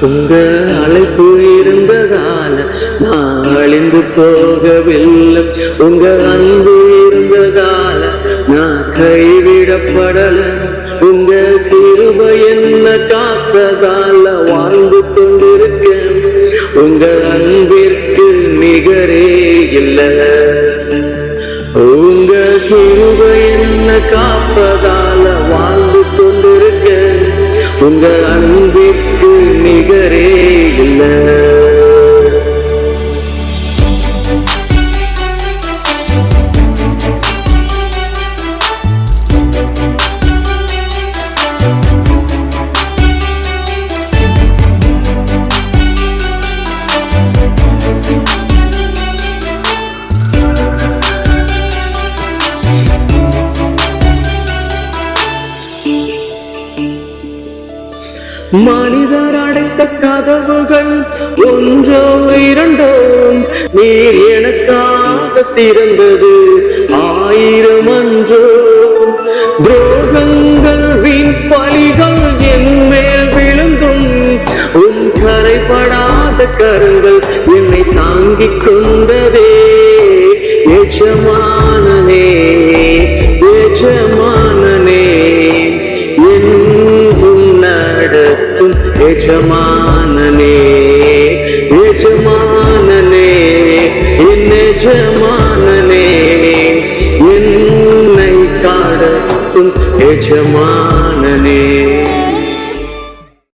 உங்க அழைப்பு இருந்ததால நான் அழிந்து போகவில்லை. உங்க அன்பு இருந்ததால நான் கைவிடப்படல. உங்க கிருபை என்ன காத்ததால வாழ்ந்து கொண்டிருக்கேன். உங்க அன்பிற்கு நிகரே இல்லை. உங்க கிருபை என்ன காப்பதால வாழ்ந்து கொண்டிருக்கேன். உங்க அன்பிற்கு நிகரே இல்லை. மனிதர் அடைத்த கதவுகள் ஒன்றோ இரண்டோ நீர் எனக்காக திறந்தது 1000 அன்றோ. துரோகங்கள் வீண் பழிகள் என் மேல் விழுந்தும் உன் கரைபடாத கரங்கள் என்னை தாங்கிக் கொண்டதே. எஜமானனே எஜமானனே எஜமானனே எஜமானனே என் எஜமானனே என்னை காடத்தும் எஜமானனே.